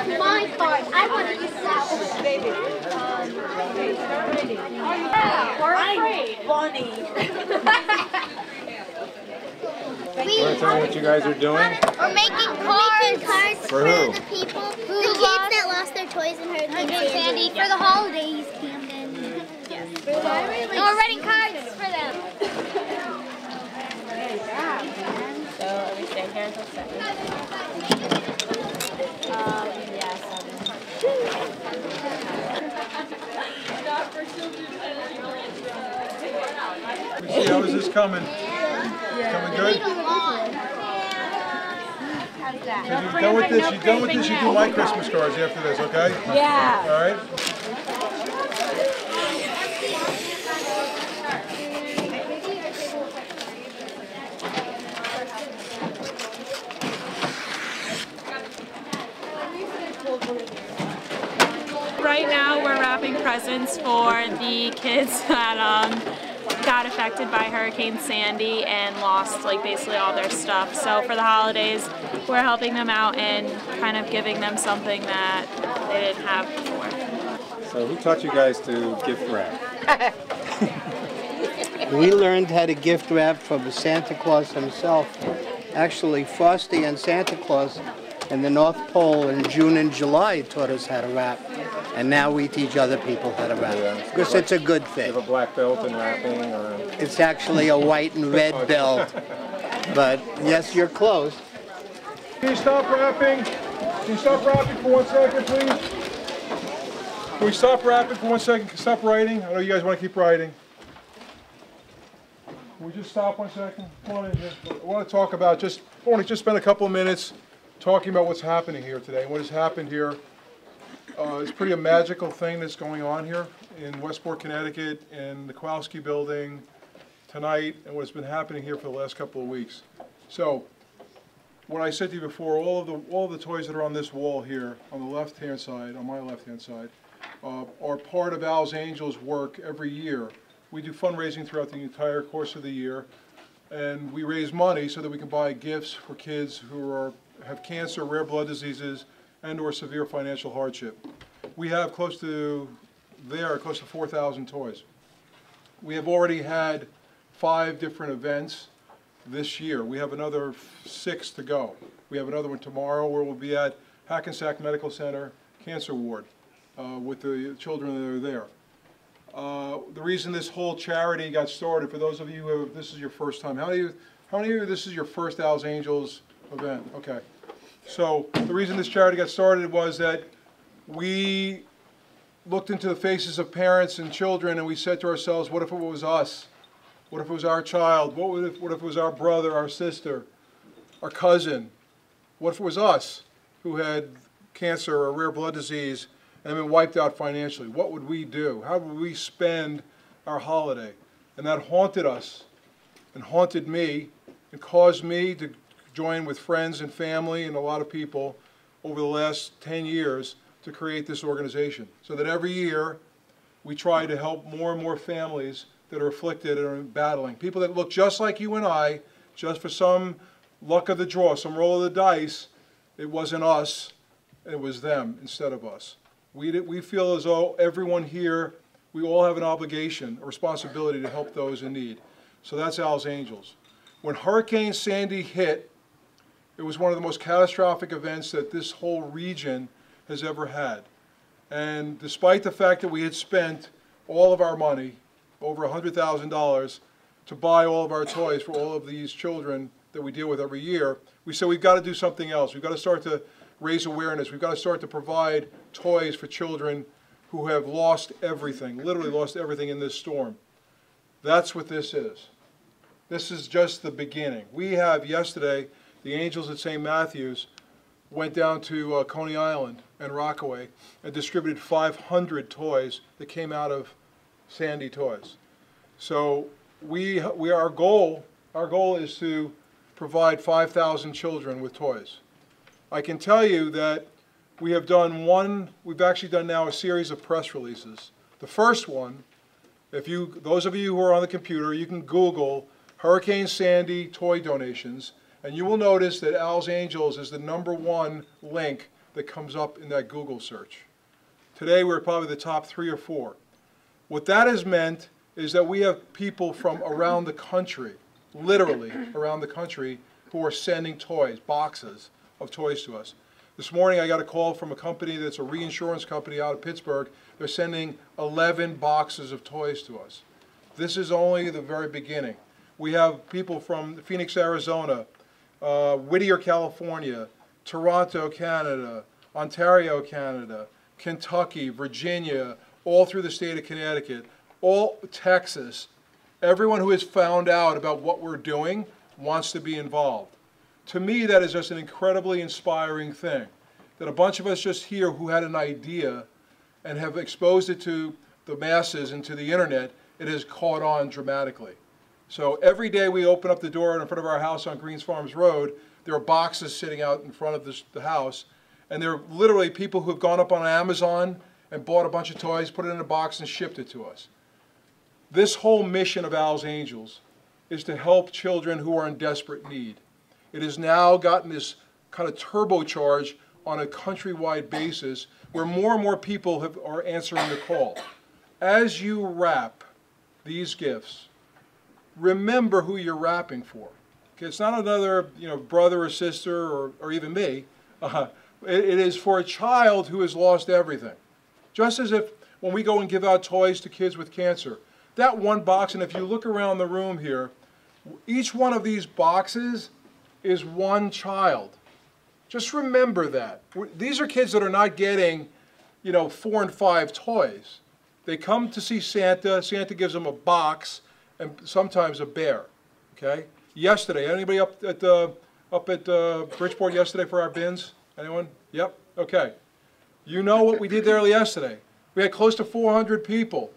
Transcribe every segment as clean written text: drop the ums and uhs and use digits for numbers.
have my card. I want to use that one. Baby. Yeah, we're afraid. Funny. Want to tell me what you guys are doing? We're making cards For who? the people who the kids that lost their toys in Hurricane Sandy for the holidays, Camden. Yes. And we're writing cards for them. So let me stay here until 7. Yeah, 7. See, how is this coming? Coming good? If you're done with this, you do my Christmas cards after this, okay? Yeah. All right? Right now we're wrapping presents for the kids that got affected by Hurricane Sandy and lost basically all their stuff. So for the holidays we're helping them out and kind of giving them something that they didn't have before. So who taught you guys to gift wrap? We learned how to gift wrap from Santa Claus himself. Actually, Frosty and Santa Claus in the North Pole in June and July taught us how to wrap. And now we teach other people how to wrap. Because it's a good You thing. have a black belt in wrapping, or? It's actually a white and red belt. But yes, you're close. Can you stop rapping? Can you stop rapping for 1 second, please? Can we stop rapping for 1 second? Stop writing. I know you guys want to keep writing. Can we just stop 1 second? Come on in here. I want to talk about I want to just spend a couple of minutes talking about what's happening here today. What has happened here. It's pretty a magical thing that's going on here in Westport, Connecticut, in the Kowalski building tonight, and what's been happening here for the last couple of weeks. So, what I said to you before, all of the toys that are on this wall here, on the left-hand side, on my left-hand side, are part of Als Angels' work every year. We do fundraising throughout the entire course of the year, and we raise money so that we can buy gifts for kids who have cancer, rare blood diseases, and or severe financial hardship. We have close to 4,000 toys. We have already had 5 different events this year. We have another 6 to go. We have another one tomorrow where we'll be at Hackensack Medical Center Cancer Ward with the children that are there. The reason this whole charity got started, for those of you who this is your first time, how many of you this is your first Als Angels event? Okay. So the reason this charity got started was that we looked into the faces of parents and children and we said to ourselves, what if it was us? What if it was our child? What if it was our brother, our sister, our cousin? What if it was us who had cancer or rare blood disease and been wiped out financially? What would we do? How would we spend our holiday? And that haunted us and haunted me and caused me to join with friends and family and a lot of people over the last 10 years to create this organization. So that every year we try to help more and more families that are afflicted and are battling. People that look just like you and I, just for some luck of the draw, some roll of the dice, it wasn't us, it was them instead of us. We feel as though everyone here, we all have an obligation, a responsibility to help those in need. So that's Als Angels. When Hurricane Sandy hit, it was one of the most catastrophic events that this whole region has ever had. And despite the fact that we had spent all of our money, over $100,000, to buy all of our toys for all of these children that we deal with every year, we said we've got to do something else. We've got to start to raise awareness. We've got to start to provide toys for children who have lost everything, literally lost everything in this storm. That's what this is. This is just the beginning. We have yesterday, the Angels at St. Matthew's went down to Coney Island and Rockaway and distributed 500 toys that came out of Sandy Toys. So our goal is to provide 5,000 children with toys. I can tell you that we've actually done now a series of press releases. The first one, those of you who are on the computer, you can Google Hurricane Sandy toy donations, and you will notice that Als Angels is the #1 link that comes up in that Google search. Today we're probably the top 3 or 4. What that has meant is that we have people from around the country, literally around the country, who are sending toys, boxes of toys to us. This morning I got a call from a company that's a reinsurance company out of Pittsburgh. They're sending 11 boxes of toys to us. This is only the very beginning. We have people from Phoenix, Arizona, Whittier, California, Toronto, Canada, Ontario, Canada, Kentucky, Virginia, all through the state of Connecticut, all Texas. Everyone who has found out about what we're doing wants to be involved. To me, that is just an incredibly inspiring thing, that a bunch of us just here who had an idea and have exposed it to the masses and to the internet, it has caught on dramatically. So every day we open up the door in front of our house on Greens Farms Road, there are boxes sitting out in front of the house, and they're literally people who have gone up on Amazon and bought a bunch of toys, put it in a box, and shipped it to us. This whole mission of Als Angels is to help children who are in desperate need. It has now gotten this kind of turbocharge on a countrywide basis where more and more people are answering the call. As you wrap these gifts, remember who you're wrapping for. Okay, it's not another brother or sister or even me. It is for a child who has lost everything. Just as if when we go and give out toys to kids with cancer, that one box, and if you look around the room here, each one of these boxes is one child. Just remember that. These are kids that are not getting, 4 and 5 toys. They come to see Santa. Santa gives them a box and sometimes a bear. Okay. Yesterday, anybody up at Bridgeport yesterday for our bins? Anyone? Yep. Okay. You know what we did there yesterday. We had close to 400 people.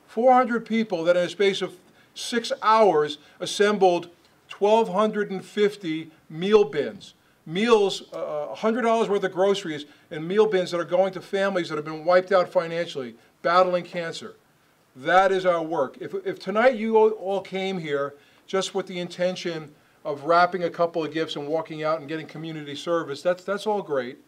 400 people that in a space of 6 hours assembled 1,250 meal bins. Meals, $100 worth of groceries and meal bins that are going to families that have been wiped out financially, battling cancer. That is our work. If tonight you all came here just with the intention of wrapping a couple of gifts and walking out and getting community service, that's all great.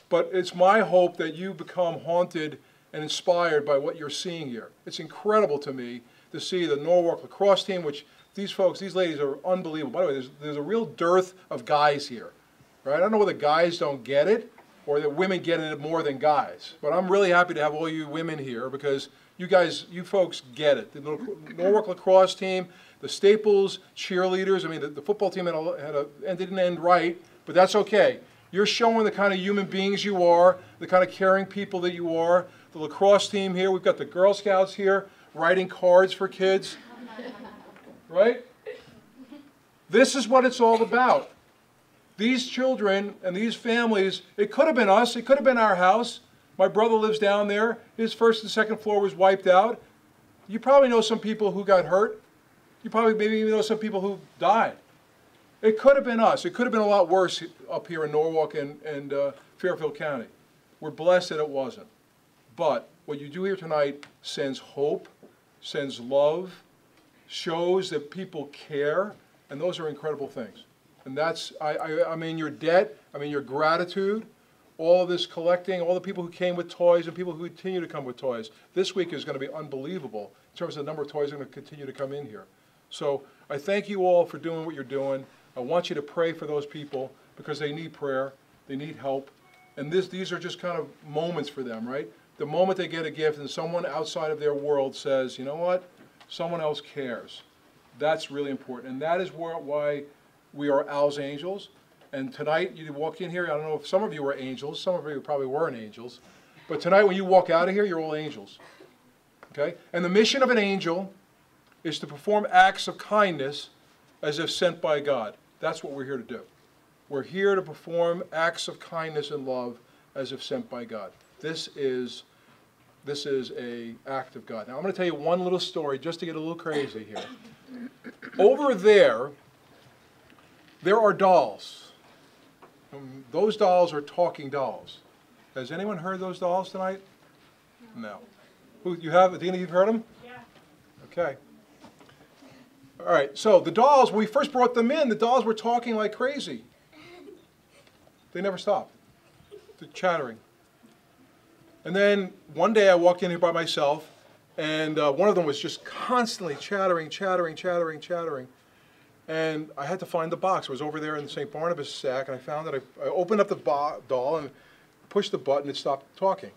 But it's my hope that you become haunted and inspired by what you're seeing here. It's incredible to me to see the Norwalk lacrosse team, which these ladies are unbelievable. By the way, there's a real dearth of guys here, right? I don't know whether guys don't get it or that women get it more than guys. But I'm really happy to have all you women here because you folks get it. The Norwalk lacrosse team, the Staples cheerleaders, I mean, the football team didn't end right, but that's okay. You're showing the kind of human beings you are, the kind of caring people that you are. The lacrosse team here, we've got the Girl Scouts here writing cards for kids, right? This is what it's all about. These children and these families, it could have been us, it could have been our house. My brother lives down there. His first and second floor was wiped out. You probably know some people who got hurt. You probably maybe even know some people who died. It could have been us. It could have been a lot worse up here in Norwalk and Fairfield County. We're blessed that it wasn't. But what you do here tonight sends hope, sends love, shows that people care, and those are incredible things. And that's, I mean your debt, I mean your gratitude, all this collecting, all the people who came with toys and people who continue to come with toys. This week is going to be unbelievable in terms of the number of toys that are going to continue to come in here. So I thank you all for doing what you're doing. I want you to pray for those people because they need prayer, they need help. And these are just kind of moments for them, right? The moment they get a gift and someone outside of their world says, you know what, someone else cares. That's really important. And that is why we are Als Angels. And tonight, you walk in here, I don't know if some of you were angels, some of you probably weren't angels, but tonight when you walk out of here, you're all angels. Okay? And the mission of an angel is to perform acts of kindness as if sent by God. That's what we're here to do. We're here to perform acts of kindness and love as if sent by God. This is an act of God. Now I'm going to tell you one little story just to get a little crazy here. Over there are dolls. Those dolls are talking dolls. Has anyone heard those dolls tonight? No. Who you have? Adina, you've heard them? Yeah. Okay. All right. So the dolls, when we first brought them in, the dolls were talking like crazy. They never stopped. chattering. And then one day I walked in here by myself, and one of them was just constantly chattering. And I had to find the box. It was over there in the St. Barnabas sack, and I found that I opened up the doll and pushed the button, it stopped talking.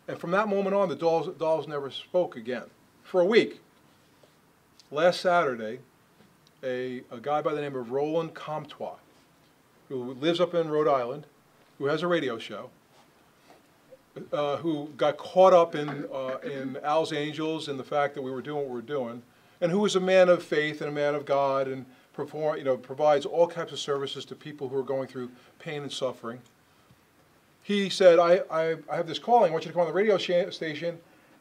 And from that moment on, the dolls never spoke again, for a week. Last Saturday, a guy by the name of Roland Comtois, who lives up in Rhode Island, who has a radio show, who got caught up in Als Angels and the fact that we were doing what we were doing, and who was a man of faith and a man of God and provides all types of services to people who are going through pain and suffering. He said, I have this calling, I want you to come on the radio station,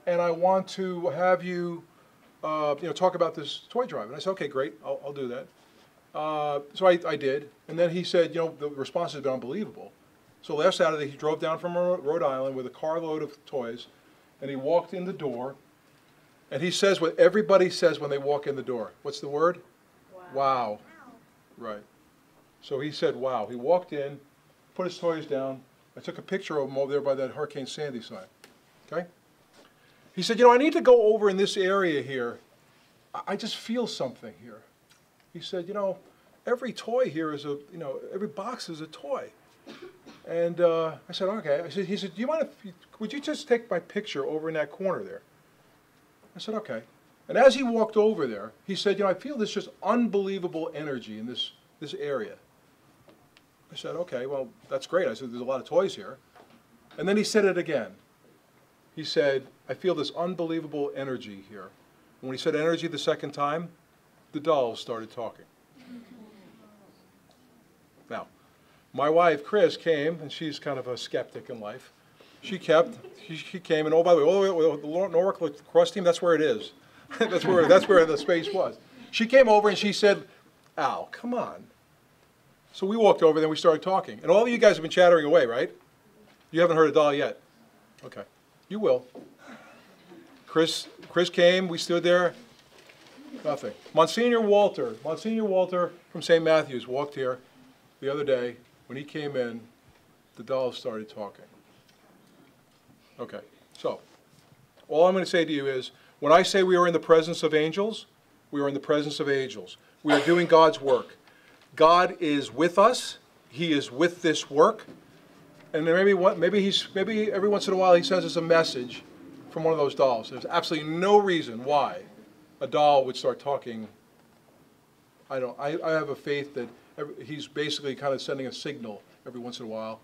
and I want to have you talk about this toy drive. And I said, okay, great, I'll do that. So I did, and then he said, the response has been unbelievable. So last Saturday, he drove down from Rhode Island with a carload of toys, and he walked in the door, and he says what everybody says when they walk in the door. What's the word? Wow. Right. So he said, wow. He walked in, put his toys down. I took a picture of him over there by that Hurricane Sandy sign. Okay? He said, I need to go over in this area here. I just feel something here. He said, every toy here is every box is a toy. And I said, okay. He said, do you mind would you just take my picture over in that corner there? I said, okay. And as he walked over there, he said, I feel this just unbelievable energy in this area. I said, okay, well, that's great. I said, there's a lot of toys here. And then he said it again. He said, I feel this unbelievable energy here. And when he said energy the second time, the dolls started talking. Now, my wife, Chris, came, and she's kind of a skeptic in life. She came, and oh, by the way, the Norwalk lacrosse team, that's where it is. that's where the space was. She came over and she said, Al, come on. So we walked over, then we started talking. And all of you guys have been chattering away, right? You haven't heard a doll yet. Okay. You will. Chris came, we stood there, nothing. Monsignor Walter from St. Matthew's walked here the other day. When he came in, the dolls started talking. Okay, so all I'm going to say to you is, when I say we are in the presence of angels, we are in the presence of angels. We are doing God's work. God is with us. He is with this work. And maybe every once in a while he sends us a message from one of those dolls. There's absolutely no reason why a doll would start talking. I have a faith that he's basically kind of sending a signal every once in a while.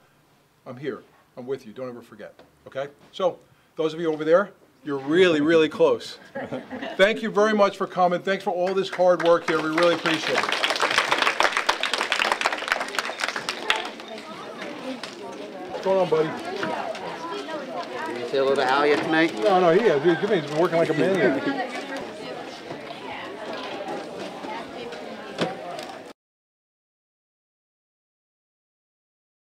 I'm here. I'm with you. Don't ever forget. Okay? So, those of you over there, you're really, really close. Thank you very much for coming. Thanks for all this hard work here. We really appreciate it. What's going on, buddy? Did you say hello to Al yet tonight? No, he has. He's been working like a maniac.